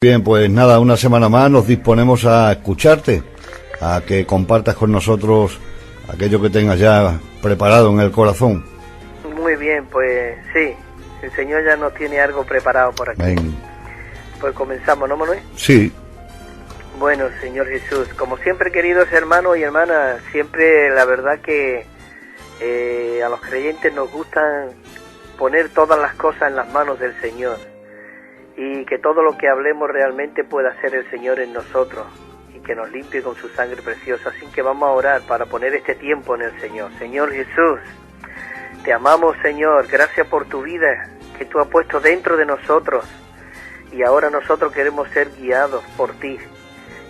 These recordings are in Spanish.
Bien, pues nada, una semana más nos disponemos a escucharte, a que compartas con nosotros aquello que tengas ya preparado en el corazón. Muy bien, pues sí, el Señor ya nos tiene algo preparado por aquí. Ven. Pues comenzamos, ¿no, Manuel? Sí. Bueno, Señor Jesús, como siempre, queridos hermanos y hermanas, siempre la verdad que a los creyentes nos gusta poner todas las cosas en las manos del Señor y que todo lo que hablemos realmente pueda hacer el Señor en nosotros y que nos limpie con su sangre preciosa. Así que vamos a orar para poner este tiempo en el Señor. Señor Jesús, te amamos, Señor, gracias por tu vida que tú has puesto dentro de nosotros y ahora nosotros queremos ser guiados por ti.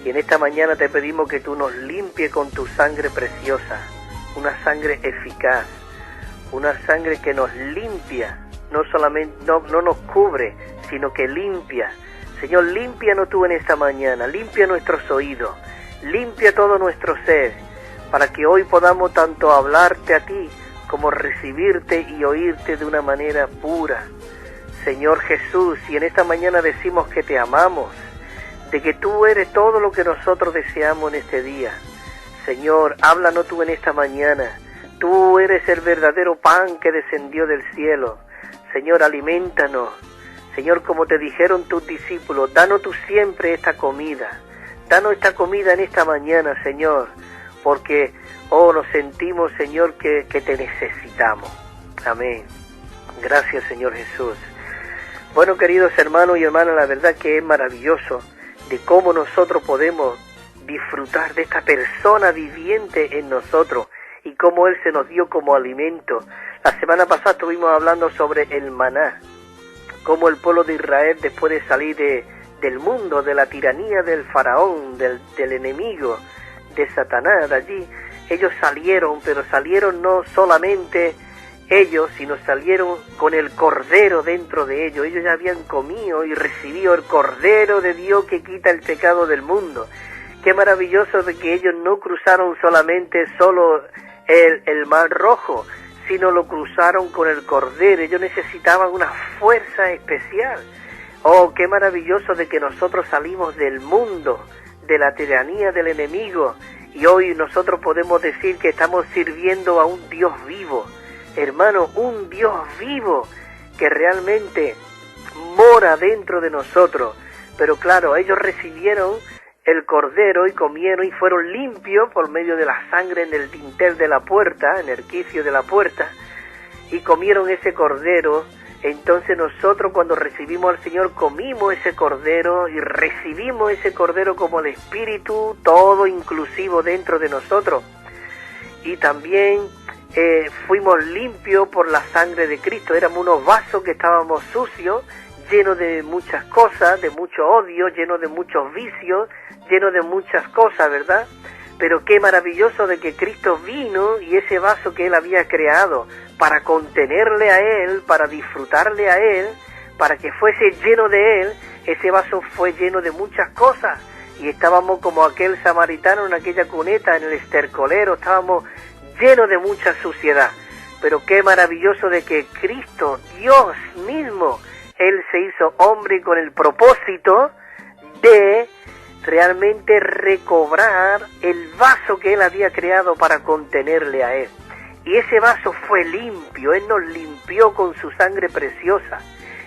Y en esta mañana te pedimos que tú nos limpies con tu sangre preciosa, una sangre eficaz, una sangre que nos limpia, no solamente no nos cubre, sino que limpia. Señor, límpianos tú en esta mañana, limpia nuestros oídos, limpia todo nuestro ser, para que hoy podamos tanto hablarte a ti como recibirte y oírte de una manera pura. Señor Jesús, y en esta mañana decimos que te amamos, de que tú eres todo lo que nosotros deseamos en este día. Señor, háblanos tú en esta mañana. Tú eres el verdadero pan que descendió del cielo. Señor, aliméntanos. Señor, como te dijeron tus discípulos, danos tú siempre esta comida. Danos esta comida en esta mañana, Señor, porque, nos sentimos, Señor, que te necesitamos. Amén. Gracias, Señor Jesús. Bueno, queridos hermanos y hermanas, la verdad que es maravilloso de cómo nosotros podemos disfrutar de esta persona viviente en nosotros y cómo Él se nos dio como alimento. La semana pasada estuvimos hablando sobre el maná, cómo el pueblo de Israel, después de salir del mundo, de la tiranía del faraón, del enemigo, de Satanás, de allí, ellos salieron, pero salieron no solamente ellos, sino salieron con el Cordero dentro de ellos. Ellos ya habían comido y recibido el Cordero de Dios que quita el pecado del mundo. Qué maravilloso de que ellos no cruzaron solamente el Mar Rojo, sino lo cruzaron con el Cordero. Ellos necesitaban una fuerza especial. Oh, qué maravilloso de que nosotros salimos del mundo, de la tiranía del enemigo, y hoy nosotros podemos decir que estamos sirviendo a un Dios vivo. Hermano, un Dios vivo que realmente mora dentro de nosotros. Pero claro, ellos recibieron el Cordero y comieron y fueron limpios por medio de la sangre en el dintel de la puerta, en el quicio de la puerta, y comieron ese Cordero. Entonces nosotros, cuando recibimos al Señor, comimos ese Cordero y recibimos ese Cordero como el Espíritu todo inclusivo dentro de nosotros. Y también fuimos limpios por la sangre de Cristo. Éramos unos vasos que estábamos sucios, llenos de muchas cosas, de mucho odio, llenos de muchos vicios, llenos de muchas cosas, ¿verdad? Pero qué maravilloso de que Cristo vino y ese vaso que Él había creado para contenerle a Él, para disfrutarle a Él, para que fuese lleno de Él, ese vaso fue lleno de muchas cosas. Y estábamos como aquel samaritano en aquella cuneta, en el estercolero, estábamos llenos de mucha suciedad. Pero qué maravilloso de que Cristo, Dios mismo, Él se hizo hombre con el propósito de realmente recobrar el vaso que Él había creado para contenerle a Él. Y ese vaso fue limpio, Él nos limpió con su sangre preciosa.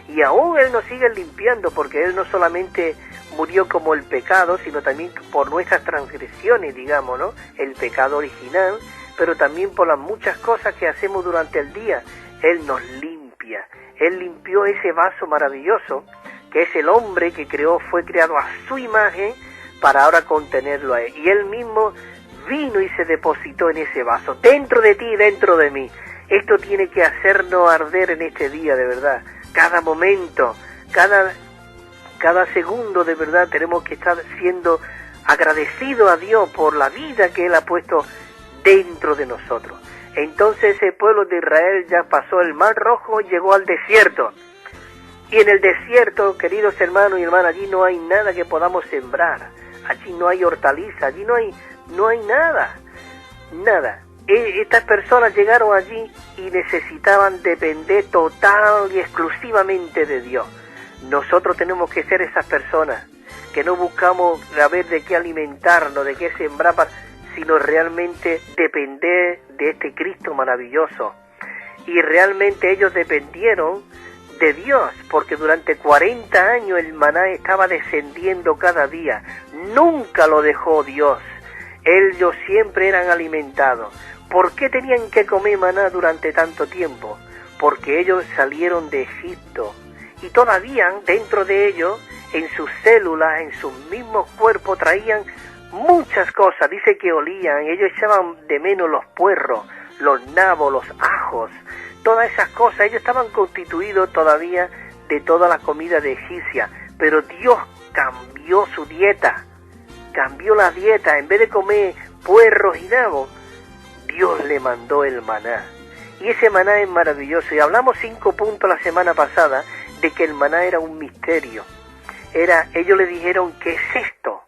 Y aún Él nos sigue limpiando, porque Él no solamente murió como el pecado, sino también por nuestras transgresiones, digamos, ¿no? El pecado original, pero también por las muchas cosas que hacemos durante el día. Él nos limpia. Él limpió ese vaso maravilloso, que es el hombre que fue creado a su imagen, para ahora contenerlo a Él. Y Él mismo vino y se depositó en ese vaso, dentro de ti y dentro de mí. Esto tiene que hacernos arder en este día, de verdad. Cada momento, cada segundo, de verdad, tenemos que estar siendo agradecidos a Dios por la vida que Él ha puesto dentro de nosotros. Entonces ese pueblo de Israel ya pasó el Mar Rojo y llegó al desierto. Y en el desierto, queridos hermanos y hermanas, allí no hay nada que podamos sembrar. Allí no hay hortaliza, allí no hay nada. Estas personas llegaron allí y necesitaban depender total y exclusivamente de Dios. Nosotros tenemos que ser esas personas que no buscamos a ver de qué alimentarnos, de qué sembrar, sino realmente depender de este Cristo maravilloso. Y realmente ellos dependieron de Dios, porque durante 40 años el maná estaba descendiendo cada día. Nunca lo dejó Dios. Ellos siempre eran alimentados. ¿Por qué tenían que comer maná durante tanto tiempo? Porque ellos salieron de Egipto. Y todavía dentro de ellos, en sus células, en sus mismos cuerpos, traían muchas cosas. Dice que olían, ellos echaban de menos los puerros, los nabos, los ajos, todas esas cosas. Ellos estaban constituidos todavía de toda la comida de egipcia, pero Dios cambió su dieta, cambió la dieta. En vez de comer puerros y nabos, Dios le mandó el maná. Y ese maná es maravilloso. Y hablamos 5 puntos la semana pasada de que el maná era un misterio. Ellos le dijeron, ¿qué es esto?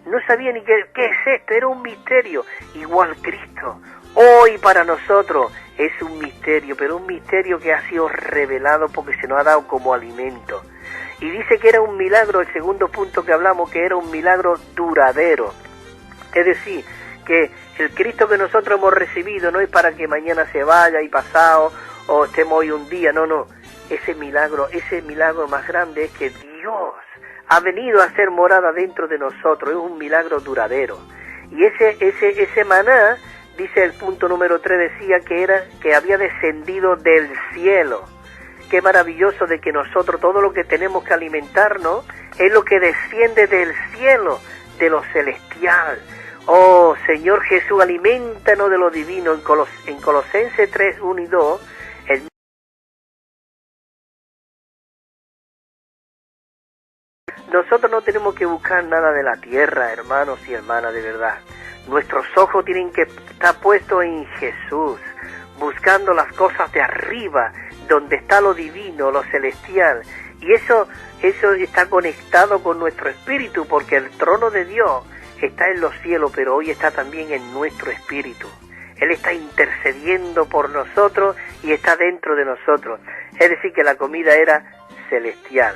No sabía ni qué es esto, era un misterio. Igual Cristo, hoy para nosotros es un misterio, pero un misterio que ha sido revelado porque se nos ha dado como alimento. Y dice que era un milagro, el segundo punto que hablamos, que era un milagro duradero. Es decir, que el Cristo que nosotros hemos recibido no es para que mañana se vaya y pasado, o estemos hoy un día, no. Ese milagro más grande es que Dios ha venido a hacer morada dentro de nosotros, es un milagro duradero. Y ese maná, dice el punto número 3, decía que había descendido del cielo. Qué maravilloso de que nosotros todo lo que tenemos que alimentarnos es lo que desciende del cielo, de lo celestial. Oh Señor Jesús, alimentanos de lo divino. En Colosenses 3, 1 y 2, nosotros no tenemos que buscar nada de la tierra, hermanos y hermanas, de verdad. Nuestros ojos tienen que estar puestos en Jesús, buscando las cosas de arriba, donde está lo divino, lo celestial. Y eso está conectado con nuestro espíritu, porque el trono de Dios está en los cielos, pero hoy está también en nuestro espíritu. Él está intercediendo por nosotros y está dentro de nosotros. Es decir, que la comida era celestial.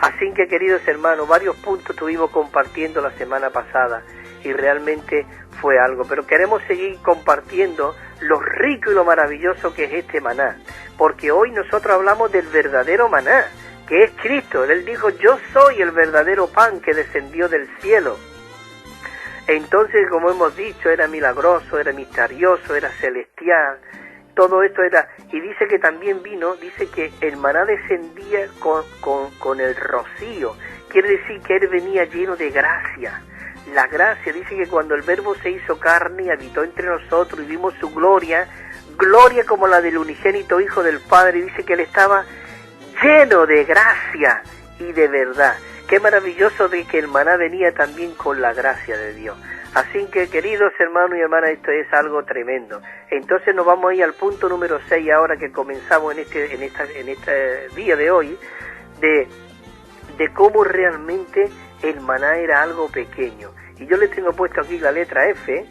Así que, queridos hermanos, varios puntos estuvimos compartiendo la semana pasada y realmente fue algo. Pero queremos seguir compartiendo lo rico y lo maravilloso que es este maná. Porque hoy nosotros hablamos del verdadero maná, que es Cristo. Él dijo, yo soy el verdadero pan que descendió del cielo. Entonces, como hemos dicho, era milagroso, era misterioso, era celestial. Todo esto era, y dice que también vino, dice que el maná descendía con el rocío. Quiere decir que él venía lleno de gracia. La gracia, dice que cuando el Verbo se hizo carne y habitó entre nosotros y vimos su gloria, gloria como la del unigénito Hijo del Padre, dice que él estaba lleno de gracia y de verdad. Qué maravilloso de que el maná venía también con la gracia de Dios. Así que, queridos hermanos y hermanas, esto es algo tremendo. Entonces nos vamos a ir al punto número 6 ahora que comenzamos en este día de hoy, de cómo realmente el maná era algo pequeño. Y yo le tengo puesto aquí la letra F,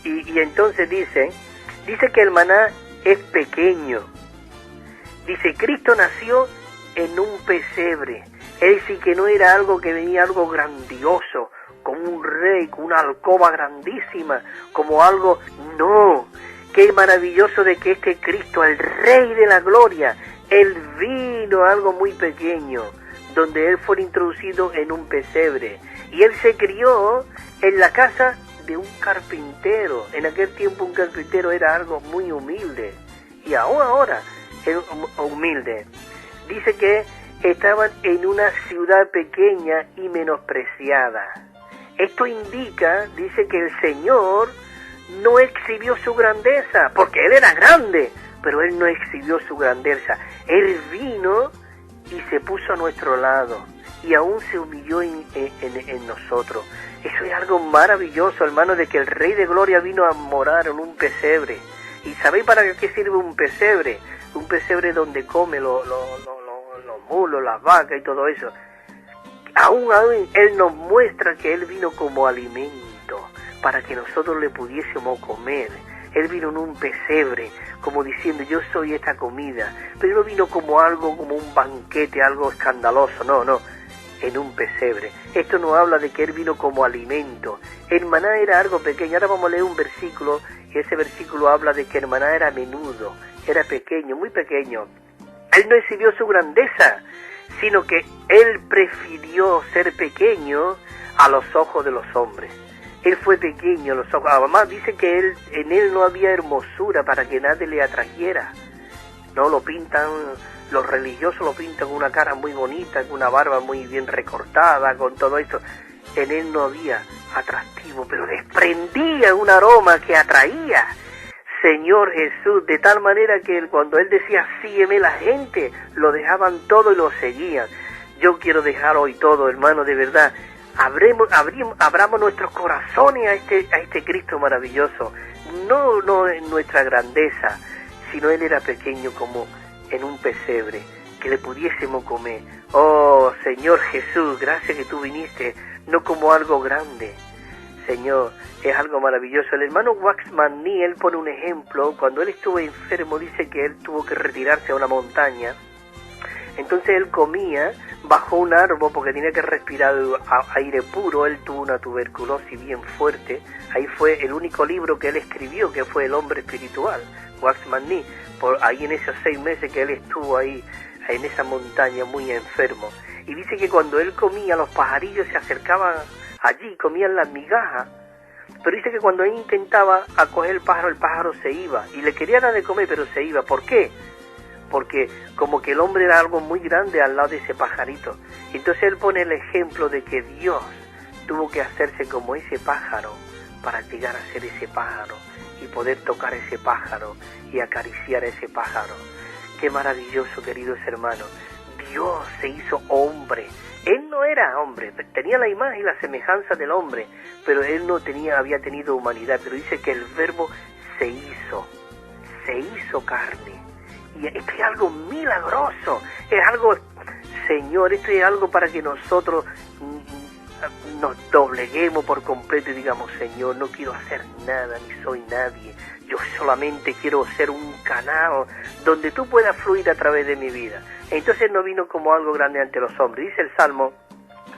y entonces dice que el maná es pequeño. Dice, Cristo nació en un pesebre. Es decir, que no era algo que venía algo grandioso, como un rey, con una alcoba grandísima, como algo, no. Qué maravilloso de que este Cristo, el Rey de la Gloria, Él vino a algo muy pequeño, donde Él fue introducido en un pesebre. Y Él se crió en la casa de un carpintero. En aquel tiempo un carpintero era algo muy humilde, y aún ahora es humilde. Dice que estaban en una ciudad pequeña y menospreciada. Esto indica, dice que el Señor no exhibió su grandeza, porque Él era grande, pero Él no exhibió su grandeza. Él vino y se puso a nuestro lado, y aún se humilló en nosotros. Eso es algo maravilloso, hermano, de que el Rey de Gloria vino a morar en un pesebre. ¿Y sabéis para qué sirve un pesebre? Un pesebre donde come los mulos, las vacas y todo eso. Aún Él nos muestra que Él vino como alimento, para que nosotros le pudiésemos comer. Él vino en un pesebre, como diciendo, yo soy esta comida. Pero no vino como algo, como un banquete, algo escandaloso, no. en un pesebre. Esto nos habla de que Él vino como alimento. El maná era algo pequeño. Ahora vamos a leer un versículo, y ese versículo habla de que el maná era menudo, era pequeño, muy pequeño. Él no exhibió su grandeza, sino que Él prefirió ser pequeño a los ojos de los hombres. Él fue pequeño a los ojos. Además dice que en Él no había hermosura para que nadie le atrayera. No lo pintan, los religiosos lo pintan con una cara muy bonita, con una barba muy bien recortada, con todo esto. En Él no había atractivo, pero desprendía un aroma que atraía. Señor Jesús, de tal manera que cuando Él decía, sígueme, la gente lo dejaban todo y lo seguían. Yo quiero dejar hoy todo, hermano, de verdad. Abramos nuestros corazones a este Cristo maravilloso. No en nuestra grandeza, sino Él era pequeño como en un pesebre, que le pudiésemos comer. Oh, Señor Jesús, gracias que tú viniste, no como algo grande. Señor, es algo maravilloso. El hermano Waxman Nee, él pone un ejemplo. Cuando él estuvo enfermo, dice que él tuvo que retirarse a una montaña. Entonces él comía bajo un árbol porque tenía que respirar aire puro. Él tuvo una tuberculosis bien fuerte. Ahí fue el único libro que él escribió, que fue El hombre espiritual, Waxman Nee. Por ahí en esos 6 meses que él estuvo ahí en esa montaña muy enfermo. Y dice que cuando él comía, los pajarillos se acercaban allí, comían las migajas. Pero dice que cuando él intentaba acoger el pájaro se iba. Y le quería dar de comer, pero se iba. ¿Por qué? Porque como que el hombre era algo muy grande al lado de ese pajarito. Entonces él pone el ejemplo de que Dios tuvo que hacerse como ese pájaro para llegar a ser ese pájaro y poder tocar ese pájaro y acariciar a ese pájaro. Qué maravilloso, queridos hermanos. Dios se hizo hombre. Él no era hombre, tenía la imagen y la semejanza del hombre, pero él no había tenido humanidad. Pero dice que el verbo se hizo carne. Y esto es algo milagroso, es algo, Señor, esto es algo para que nosotros nos dobleguemos por completo y digamos, Señor, no quiero hacer nada, ni soy nadie, yo solamente quiero ser un canal donde tú puedas fluir a través de mi vida. Entonces no vino como algo grande ante los hombres. Dice el Salmo,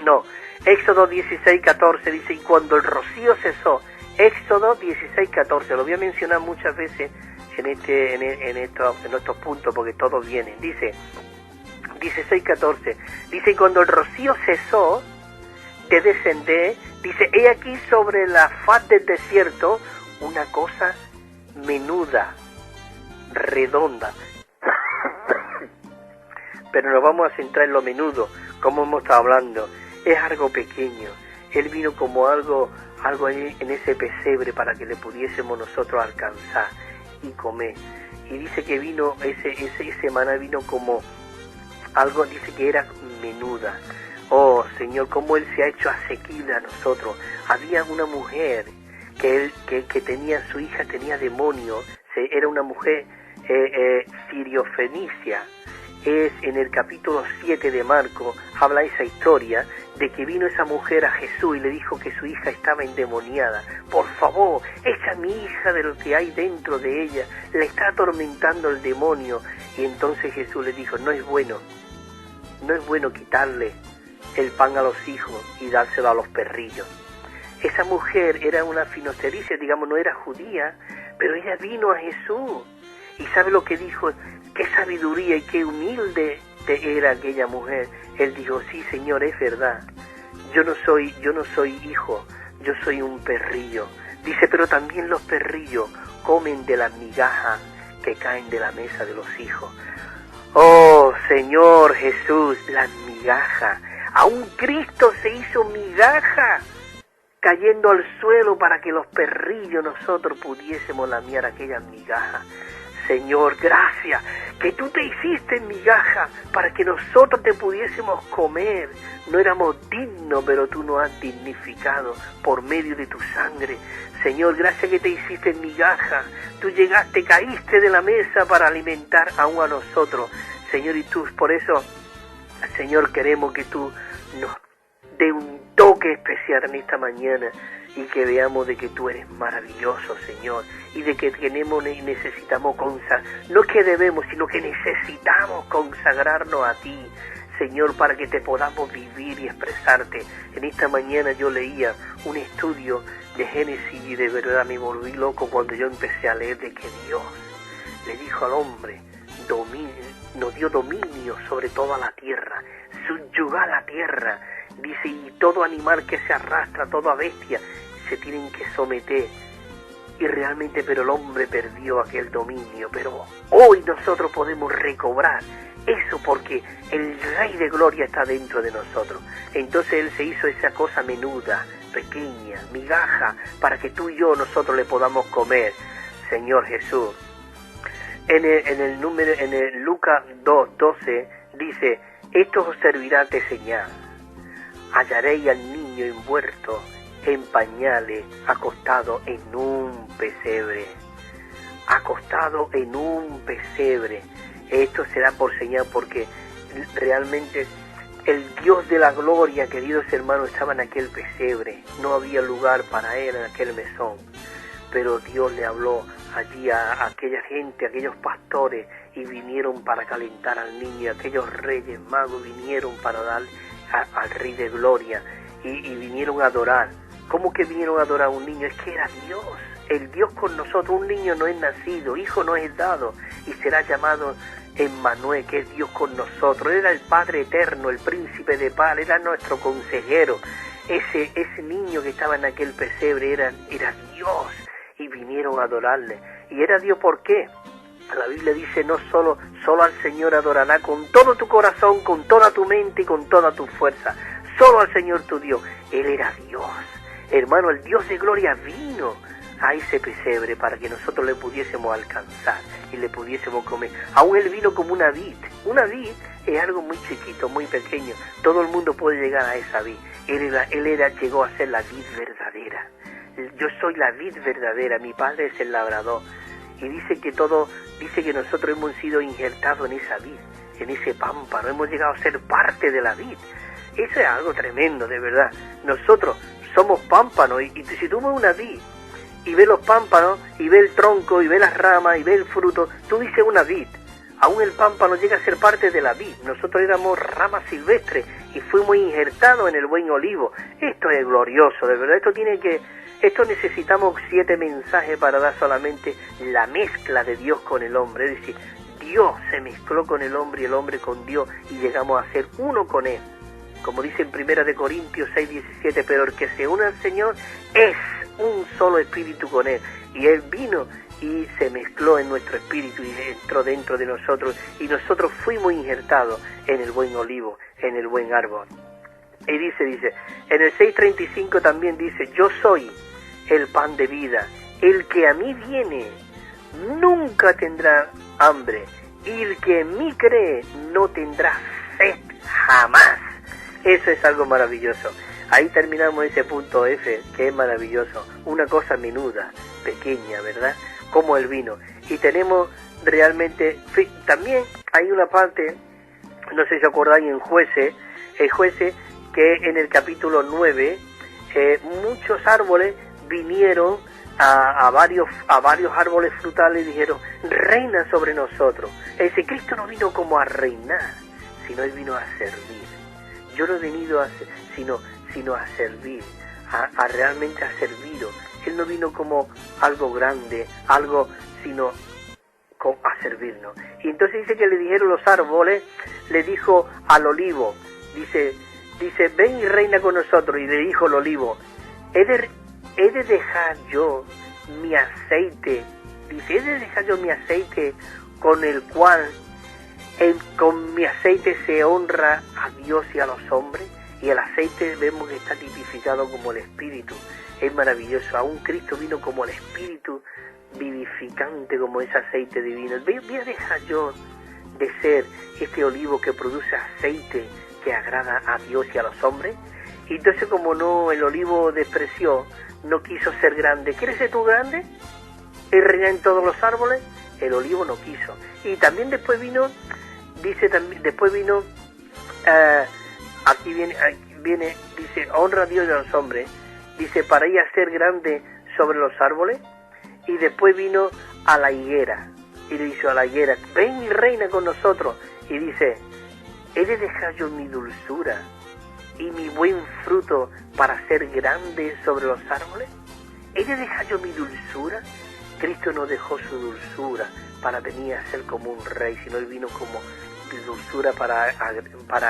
no, Éxodo 16:14 dice, y cuando el rocío cesó, Éxodo 16:14, lo voy a mencionar muchas veces en estos puntos porque todos vienen. Dice 16:14, dice, y cuando el rocío cesó de descender, dice, he aquí sobre la faz del desierto una cosa menuda, redonda. Pero nos vamos a centrar en lo menudo, como hemos estado hablando. Es algo pequeño. Él vino como algo ahí en ese pesebre para que le pudiésemos nosotros alcanzar y comer. Y dice que vino, ese maná vino como algo, dice que era menuda. Oh, Señor, cómo Él se ha hecho asequible a nosotros. Había una mujer que tenía, su hija tenía demonio, era una mujer siriofenicia. Es en el capítulo 7 de Marcos, habla esa historia de que vino esa mujer a Jesús y le dijo que su hija estaba endemoniada. Por favor, echa a mi hija de lo que hay dentro de ella, le está atormentando el demonio. Y entonces Jesús le dijo, no es bueno quitarle el pan a los hijos y dárselo a los perrillos. Esa mujer era una finostericia, digamos, no era judía, pero ella vino a Jesús. ¿Y sabe lo que dijo? Qué sabiduría y qué humilde era aquella mujer. Él dijo, sí, Señor, es verdad. Yo no soy hijo, yo soy un perrillo. Dice, pero también los perrillos comen de las migajas que caen de la mesa de los hijos. Oh, Señor Jesús, las migajas. Aún Cristo se hizo migaja, cayendo al suelo para que los perrillos nosotros pudiésemos lamear aquellas migajas. Señor, gracias, que tú te hiciste migaja para que nosotros te pudiésemos comer. No éramos dignos, pero tú nos has dignificado por medio de tu sangre. Señor, gracias que te hiciste migaja. Tú llegaste, caíste de la mesa para alimentar aún a nosotros. Señor, y tú, por eso, Señor, queremos que tú nos dé un toque especial en esta mañana y que veamos de que tú eres maravilloso, Señor, y de que tenemos y necesitamos no que debemos, sino que necesitamos consagrarnos a ti. Señor, para que te podamos vivir y expresarte. En esta mañana yo leía un estudio de Génesis y de verdad me volví loco cuando yo empecé a leer de que Dios le dijo al hombre, nos dio dominio sobre toda la tierra, subyugar la tierra, dice, y todo animal que se arrastra, toda bestia, se tienen que someter. Y realmente, pero el hombre perdió aquel dominio, pero hoy nosotros podemos recobrar eso porque el Rey de Gloria está dentro de nosotros. Entonces Él se hizo esa cosa menuda, pequeña, migaja, para que tú y yo nosotros le podamos comer, Señor Jesús. En el Lucas 2:12 dice, esto os servirá de señal. Hallaréis al niño envuelto en pañales, acostado en un pesebre. Acostado en un pesebre. Esto será por señal porque realmente el Dios de la gloria, queridos hermanos, estaba en aquel pesebre. No había lugar para Él en aquel mesón. Pero Dios le habló allí a aquella gente, a aquellos pastores, y vinieron para calentar al niño. Aquellos reyes magos vinieron para dar al Rey de Gloria y vinieron a adorar. ¿Cómo que vinieron a adorar a un niño? Es que era Dios, el Dios con nosotros. Un niño no es nacido, hijo no es dado, y será llamado Emmanuel, que es Dios con nosotros. Era el Padre eterno, el príncipe de paz, era nuestro consejero. Ese niño que estaba en aquel pesebre era Dios, y vinieron a adorarle. ¿Y era Dios por qué? La Biblia dice, no solo al Señor adorará con todo tu corazón, con toda tu mente y con toda tu fuerza. Solo al Señor tu Dios. Él era Dios. Hermano, el Dios de gloria vino a ese pesebre para que nosotros le pudiésemos alcanzar y le pudiésemos comer. Aún Él vino como una vid. Una vid es algo muy chiquito, muy pequeño. Todo el mundo puede llegar a esa vid. Llegó a ser la vid verdadera. Yo soy la vid verdadera, mi Padre es el labrador. Y dice que nosotros hemos sido injertados en esa vid, en ese pámpano, hemos llegado a ser parte de la vid. Eso es algo tremendo, de verdad. Nosotros somos pámpanos, y si tú ves una vid y ves los pámpanos, y ves el tronco, y ves las ramas, y ves el fruto, tú dices una vid. Aún el pámpano llega a ser parte de la vid. Nosotros éramos ramas silvestres y fuimos injertados en el buen olivo. Esto es glorioso, de verdad. Esto necesitamos 7 mensajes para dar solamente la mezcla de Dios con el hombre. Es decir, Dios se mezcló con el hombre y el hombre con Dios, y llegamos a ser uno con Él. Como dice en 1 Corintios 6:17, pero el que se une al Señor es un solo espíritu con Él. Y Él vino y se mezcló en nuestro espíritu y entró dentro de nosotros, y nosotros fuimos injertados en el buen olivo, en el buen árbol. Y dice, en el 6:35 también dice, yo soy el pan de vida, el que a mí viene nunca tendrá hambre, y el que en mí cree no tendrá sed jamás. Eso es algo maravilloso. Ahí terminamos ese punto F, que es maravilloso. Una cosa menuda, pequeña, ¿verdad? Como el vino. Y tenemos realmente, también hay una parte, no sé si acordáis en Jueces, que en el capítulo 9, muchos árboles vinieron a varios árboles frutales y dijeron, reina sobre nosotros. Ese Cristo no vino como a reinar, sino Él vino a servir. Yo no he venido sino a servir, a realmente a serviros. Él no vino como algo grande, sino a servirnos. Y entonces dice que le dijeron los árboles, le dijo al olivo, dice, ven y reina con nosotros. Y le dijo el olivo, he de dejar yo mi aceite, con el cual, con mi aceite se honra a Dios y a los hombres. Y el aceite vemos que está tipificado como el Espíritu. Es maravilloso. Aún Cristo vino como el Espíritu vivificante, como ese aceite divino. Voy a dejar yo de ser este olivo que produce aceite que agrada a Dios y a los hombres. Y entonces, como no, el olivo despreció, no quiso ser grande. ¿Quieres ser tú grande? ¿Y reinar en todos los árboles? El olivo no quiso. Y también después vino, aquí viene, dice, honra a Dios y a los hombres, dice, para ir a ser grande sobre los árboles. Y después vino a la higuera, y le dice a la higuera, ven y reina con nosotros. Y dice, ¿He de dejar yo mi dulzura y mi buen fruto para ser grande sobre los árboles? ¿He de dejar yo mi dulzura? Cristo no dejó su dulzura para venir a ser como un rey, sino Él vino como de dulzura para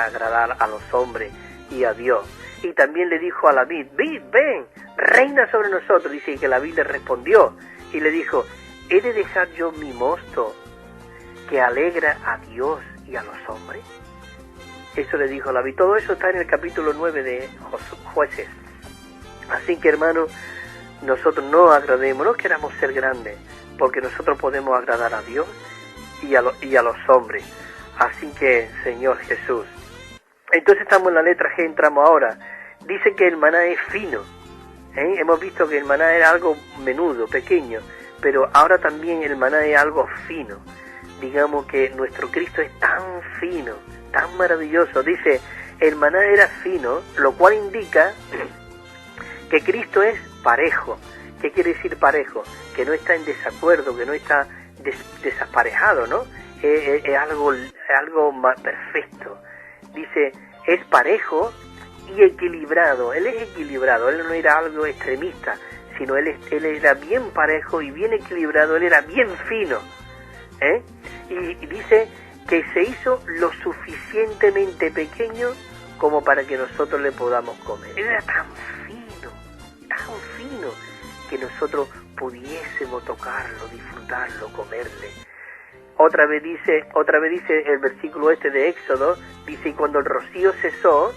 agradar a los hombres y a Dios. Y también le dijo a la vid, vid, ven, reina sobre nosotros. Dice que la vid le respondió y le dijo, ¿he de dejar yo mi mosto que alegra a Dios y a los hombres? Eso le dijo la vid. Todo eso está en el capítulo 9 de Jueces. Así que, hermanos, nosotros no agrademos, no queramos ser grandes, porque nosotros podemos agradar a Dios y a los hombres. Así que, Señor Jesús. Entonces estamos en la letra G, entramos ahora. Dice que el maná es fino. Hemos visto que el maná era algo menudo, pequeño, pero ahora también el maná es algo fino. Digamos que nuestro Cristo es tan fino, tan maravilloso. Dice, el maná era fino, lo cual indica que Cristo es parejo. ¿Qué quiere decir parejo? Que no está en desacuerdo, que no está desaparejado, ¿no? Es algo más perfecto. Dice, es parejo y equilibrado. Él es equilibrado, Él no era algo extremista, sino Él era bien parejo y bien equilibrado, Él era bien fino. Y dice que se hizo lo suficientemente pequeño como para que nosotros le podamos comer. Él era tan fino, que nosotros pudiésemos tocarlo, disfrutarlo, comerle. Otra vez dice el versículo de Éxodo, dice, y cuando el rocío cesó,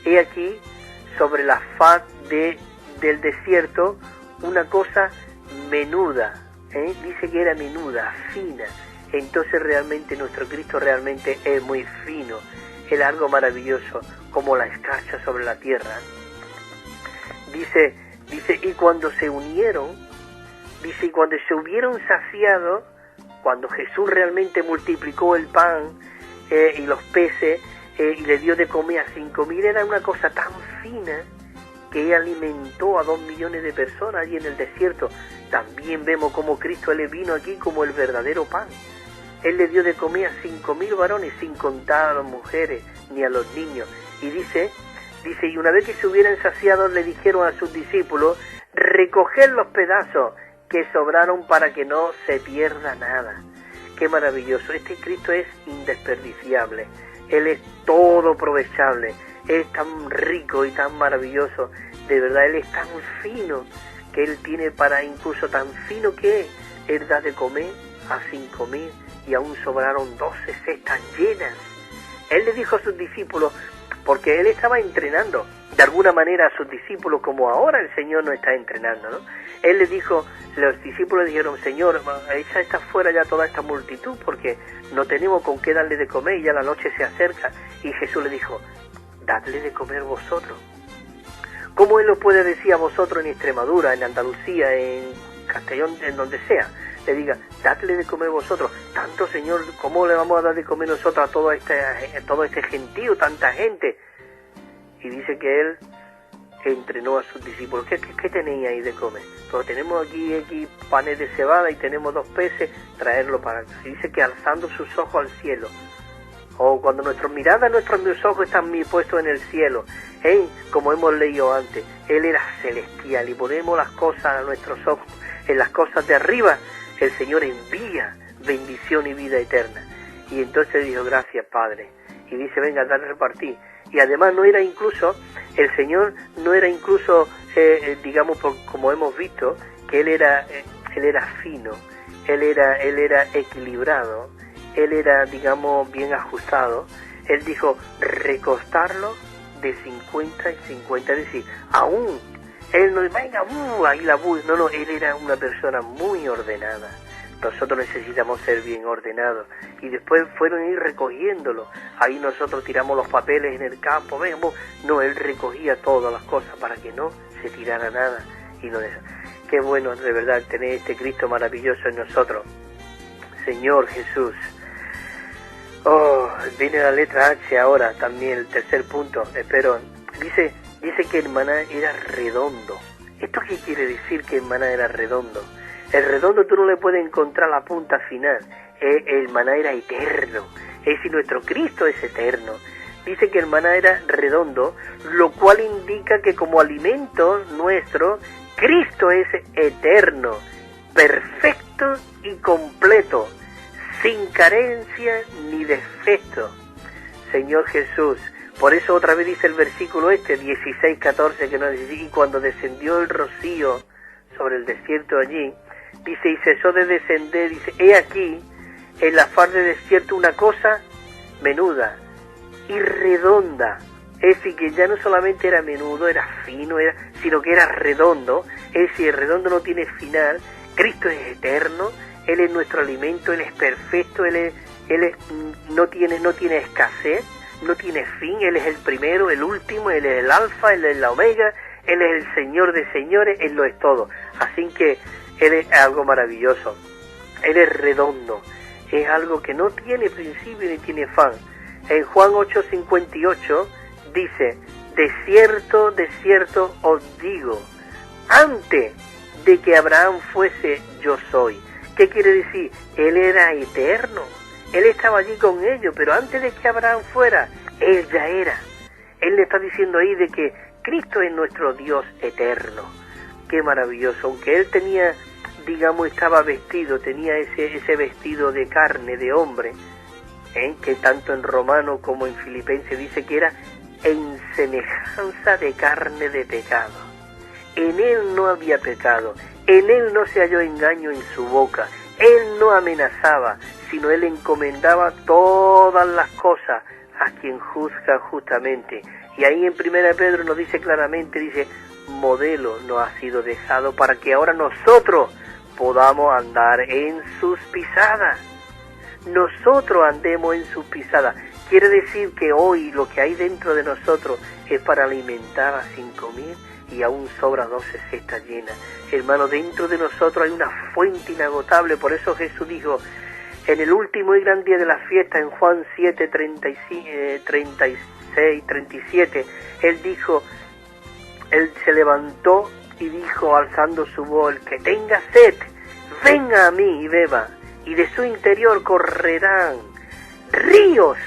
he aquí sobre la faz del desierto una cosa menuda, dice que era menuda, fina. Entonces realmente nuestro Cristo realmente es muy fino, es algo maravilloso, como la escarcha sobre la tierra. Dice, y cuando se unieron, dice, y cuando se hubieron saciado, cuando Jesús realmente multiplicó el pan y los peces y le dio de comer a 5.000, era una cosa tan fina que Él alimentó a 2 millones de personas allí en el desierto. También vemos como Cristo Él vino aquí como el verdadero pan. Él le dio de comer a 5.000 varones, sin contar a las mujeres ni a los niños. Y dice, y una vez que se hubieran saciado, le dijeron a sus discípulos, recoger los pedazos que sobraron para que no se pierda nada. Qué maravilloso. Este Cristo es indesperdiciable. Él es todo aprovechable. Es tan rico y tan maravilloso. De verdad, Él es tan fino que Él tiene para, incluso tan fino que Él da de comer a 5.000 y aún sobraron 12 cestas llenas. Él le dijo a sus discípulos, porque Él estaba entrenando de alguna manera a sus discípulos, como ahora el Señor nos está entrenando, ¿no? Él les dijo, los discípulos dijeron, Señor, echa está fuera ya toda esta multitud, porque no tenemos con qué darle de comer y ya la noche se acerca. Y Jesús le dijo, dadle de comer vosotros. ¿Cómo Él lo puede decir a vosotros en Extremadura, en Andalucía, en Castellón, en donde sea? Le diga, dadle de comer vosotros. Tanto, Señor, ¿cómo le vamos a dar de comer nosotros a todo este gentío, tanta gente? Y dice que Él entrenó a sus discípulos. ¿Qué tenéis ahí de comer? Pues tenemos aquí panes de cebada y tenemos 2 peces, traerlo para acá. Y dice que alzando sus ojos al cielo, o cuando nuestras miradas, nuestros ojos están puestos en el cielo, como hemos leído antes, Él era celestial y ponemos las cosas a nuestros ojos en las cosas de arriba. El Señor envía bendición y vida eterna. Y entonces dijo, gracias, Padre. Y dice, venga, dale a repartir. Y además el Señor no era incluso, digamos, como hemos visto, que Él era fino, Él era equilibrado, Él era, digamos, bien ajustado. Él dijo, recostarlo de 50 y 50, es decir, aún, Él no, venga, ahí la no, Él era una persona muy ordenada. Nosotros necesitamos ser bien ordenados. Y después fueron a ir recogiéndolo. Ahí nosotros tiramos los papeles en el campo. No, Él recogía todas las cosas para que no se tirara nada. Y no eso. Qué bueno de verdad tener este Cristo maravilloso en nosotros. Señor Jesús. Viene la letra H ahora, también el tercer punto. Espero. Dice que el maná era redondo. ¿Esto qué quiere decir que el maná era redondo? El redondo tú no le puedes encontrar la punta final. El maná era eterno, es decir, nuestro Cristo es eterno. Dice que el maná era redondo, lo cual indica que como alimento nuestro, Cristo es eterno, perfecto y completo, sin carencia ni defecto. Señor Jesús, por eso otra vez dice el versículo 16:14, que nos dice, y cuando descendió el rocío sobre el desierto allí, dice, y cesó de descender, dice, he aquí, en la faz del desierto una cosa menuda y redonda. Es decir, que ya no solamente era menudo, era fino, sino que era redondo. Es decir, el redondo no tiene final. Cristo es eterno, Él es nuestro alimento, Él es perfecto, no tiene escasez, no tiene fin, Él es el primero, el último, Él es el alfa, Él es la omega, Él es el Señor de señores, Él lo es todo. Así que Él es algo maravilloso. Él es redondo, es algo que no tiene principio ni tiene fin. En Juan 8:58 dice, de cierto os digo, antes de que Abraham fuese, yo soy. ¿Qué quiere decir? Él era eterno, Él estaba allí con ellos, pero antes de que Abraham fuera, Él ya era. Él le está diciendo ahí de que Cristo es nuestro Dios eterno. Qué maravilloso, aunque Él tenía, estaba vestido, tenía ese vestido de carne, de hombre, que tanto en Romano como en Filipenses dice que era en semejanza de carne de pecado. En Él no había pecado, en Él no se halló engaño en su boca, Él no amenazaba, sino Él encomendaba todas las cosas a quien juzga justamente. Y ahí en 1 Pedro nos dice claramente, dice, modelo nos ha sido dejado para que ahora nosotros podamos andar en sus pisadas. Nosotros andemos en sus pisadas. Quiere decir que hoy lo que hay dentro de nosotros es para alimentar a 5.000 y aún sobra 12 cestas llenas. Hermano, dentro de nosotros hay una fuente inagotable. Por eso Jesús dijo, en el último y gran día de la fiesta, en Juan 7:36-37, Él dijo, Él se levantó y dijo, alzando su voz, el que tenga sed, venga a mí y beba, y de su interior correrán ríos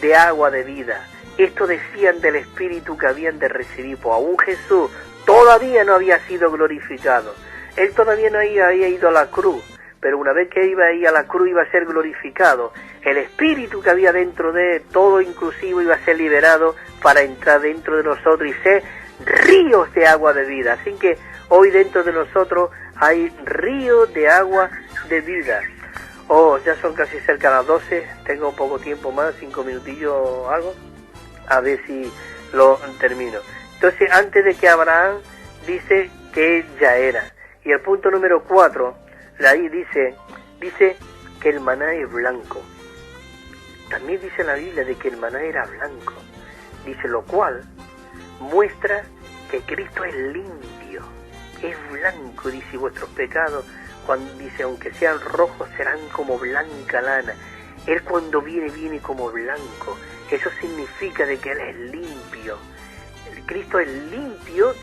de agua de vida. Esto decían del Espíritu que habían de recibir, pues aún Jesús todavía no había sido glorificado. Él todavía no había ido a la cruz, pero una vez que iba a ir a la cruz iba a ser glorificado. El Espíritu que había dentro de él, todo inclusivo, iba a ser liberado para entrar dentro de nosotros y ser ríos de agua de vida. Así que hoy dentro de nosotros hay ríos de agua de vida. Oh, ya son casi cerca de las 12, tengo poco tiempo más, 5 minutillos o algo, a ver si lo termino. Entonces, antes de que Abraham, dice que él ya era. Y el punto número 4, ahí dice que el maná es blanco. También dice la Biblia de que el maná era blanco. Dice, lo cual muestra que Cristo es limpio, es blanco, dice, vuestros pecados, cuando dice, aunque sean rojos, serán como blanca lana. Él cuando viene como blanco. Eso significa de que Él es limpio. Cristo es limpio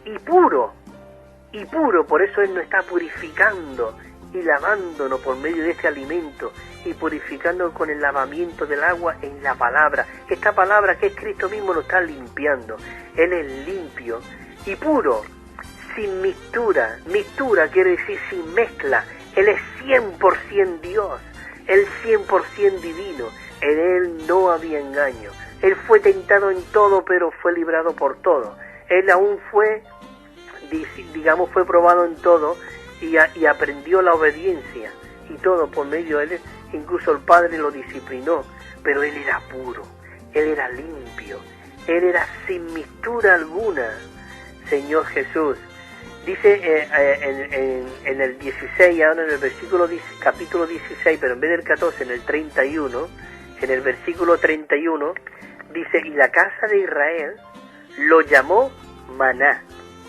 y puro, por eso Él nos está purificando y lavándonos por medio de este alimento y purificando con el lavamiento del agua en la palabra. Esta palabra que es Cristo mismo nos está limpiando. Él es limpio y puro, sin mixtura. Mixtura quiere decir sin mezcla. Él es 100% Dios, Él 100% divino. En Él no había engaño. Él fue tentado en todo, pero fue librado por todo. Él aún fue probado en todo y aprendió la obediencia y todo por medio de Él. Incluso el Padre lo disciplinó, pero Él era puro, Él era limpio, Él era sin mixtura alguna. Señor Jesús, dice en el 16, ahora en el versículo capítulo 16, pero en vez del 14, en el 31, en el versículo 31, dice, y la casa de Israel lo llamó maná.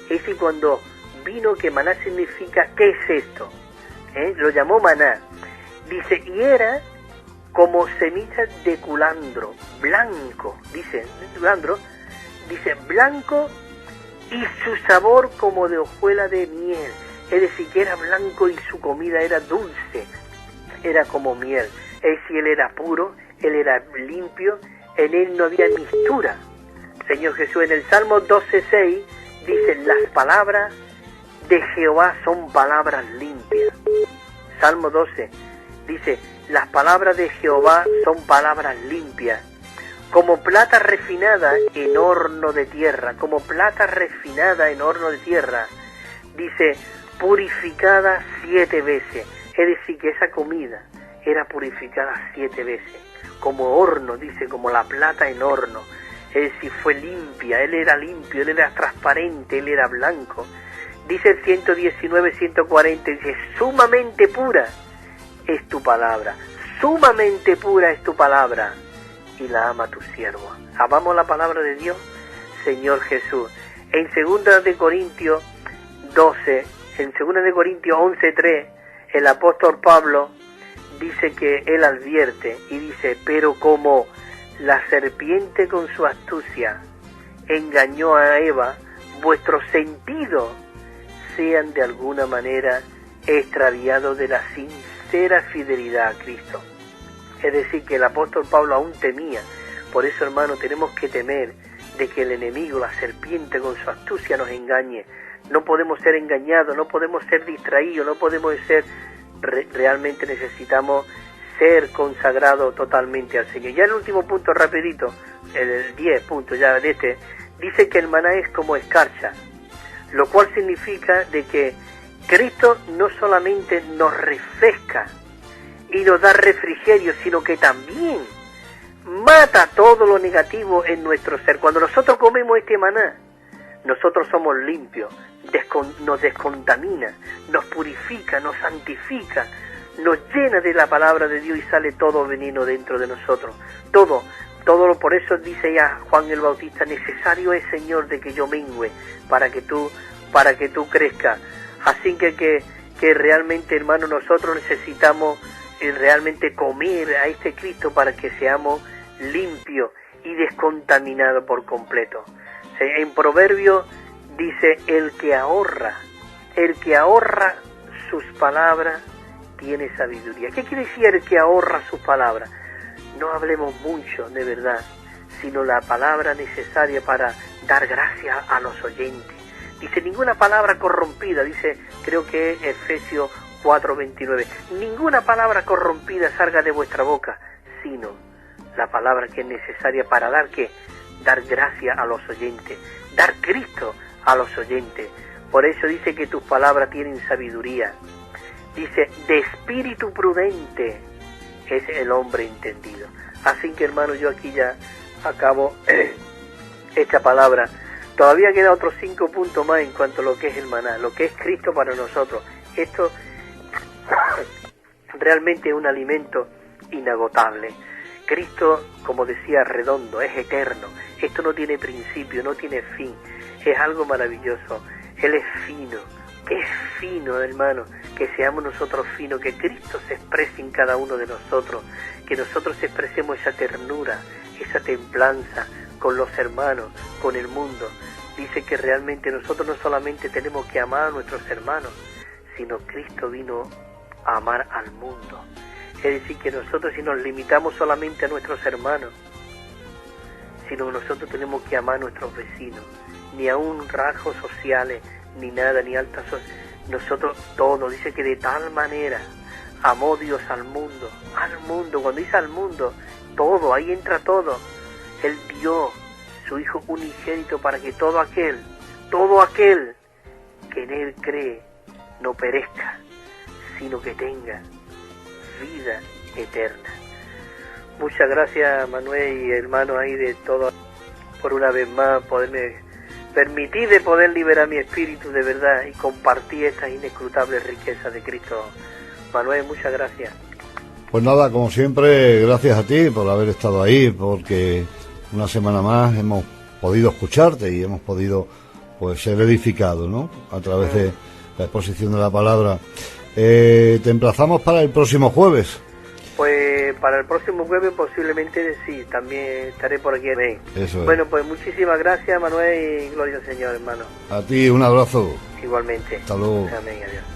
Es decir, cuando vino, que maná significa, ¿qué es esto? Lo llamó maná. Dice, y era como semilla de culandro, blanco, dice blanco, y su sabor como de hojuela de miel. Es decir, que era blanco y su comida era dulce, era como miel. Es decir, Él era puro, Él era limpio, en Él no había mixtura. Señor Jesús, en el Salmo 12:6 dice, las palabras de Jehová son palabras limpias. Salmo 12 dice, las palabras de Jehová son palabras limpias, como plata refinada en horno de tierra, como plata refinada en horno de tierra. Dice, purificada 7 veces. Es decir, que esa comida era purificada 7 veces. Como horno, dice, como la plata en horno. Es decir, fue limpia, Él era limpio, Él era transparente, Él era blanco. Dice el 119, 140, dice, sumamente pura es tu palabra, sumamente pura es tu palabra, y la ama tu siervo. Amamos la palabra de Dios, Señor Jesús. En 2 de Corintios 12, en 2 de Corintios 11:3, el apóstol Pablo dice que él advierte y dice, pero como la serpiente con su astucia engañó a Eva, vuestros sentidos sean de alguna manera extraviados de la sincera fidelidad a Cristo. Es decir, que el apóstol Pablo aún temía. Por eso, hermano, tenemos que temer de que el enemigo, la serpiente con su astucia nos engañe. No podemos ser engañados, no podemos ser distraídos, no podemos ser... Realmente necesitamos ser consagrados totalmente al Señor. Ya el último punto, rapidito, el 10 puntos ya de este, dice que el maná es como escarcha, lo cual significa de que Cristo no solamente nos refresca y nos da refrigerio, sino que también mata todo lo negativo en nuestro ser. Cuando nosotros comemos este maná, nosotros somos limpios, nos descontamina, nos purifica, nos santifica, nos llena de la palabra de Dios y sale todo veneno dentro de nosotros. Todo, por eso dice ya Juan el Bautista, necesario es, Señor, de que yo mengüe para que tú crezcas. Así que realmente, hermano, nosotros necesitamos realmente comer a este Cristo para que seamos limpios y descontaminados por completo. En Proverbios dice, el que ahorra sus palabras tiene sabiduría. ¿Qué quiere decir el que ahorra sus palabras? No hablemos mucho, de verdad, sino la palabra necesaria para dar gracias a los oyentes. Dice, ninguna palabra corrompida, dice, creo que es Efesios 4:29, ninguna palabra corrompida salga de vuestra boca, sino la palabra que es necesaria para dar, ¿qué? Dar gracia a los oyentes, dar Cristo a los oyentes. Por eso dice que tus palabras tienen sabiduría. Dice, de espíritu prudente es el hombre entendido. Así que, hermano, yo aquí ya acabo esta palabra. Todavía queda otros 5 puntos más en cuanto a lo que es el maná, lo que es Cristo para nosotros. Esto realmente es un alimento inagotable. Cristo, como decía Redondo, es eterno. Esto no tiene principio, no tiene fin. Es algo maravilloso. Él es fino, hermano. Que seamos nosotros finos, que Cristo se exprese en cada uno de nosotros, que nosotros expresemos esa ternura, esa templanza con los hermanos, con el mundo. Dice que realmente nosotros no solamente tenemos que amar a nuestros hermanos, sino Cristo vino a amar al mundo. Es decir, que nosotros, si nos limitamos solamente a nuestros hermanos, sino nosotros tenemos que amar a nuestros vecinos, ni aun rasgos sociales, ni nada, ni altas sociales. Nosotros todos, dice que de tal manera amó Dios al mundo, cuando dice al mundo, todo, ahí entra todo. Él dio su Hijo unigénito para que todo aquel que en Él cree no perezca, sino que tenga vida eterna. Muchas gracias, Manuel y hermanos ahí de todo, por una vez más permitir de poder liberar mi espíritu de verdad y compartir estas inescrutables riquezas de Cristo. Manuel, muchas gracias. Pues nada, como siempre, gracias a ti por haber estado ahí, porque una semana más hemos podido escucharte y hemos podido pues ser edificados, ¿no? A través de la exposición de la palabra. Te emplazamos para el próximo jueves. Pues para el próximo jueves posiblemente sí, también estaré por aquí. Eso es. Bueno, pues muchísimas gracias, Manuel, y gloria al Señor, hermano. A ti un abrazo. Igualmente. Hasta luego. Amén, adiós.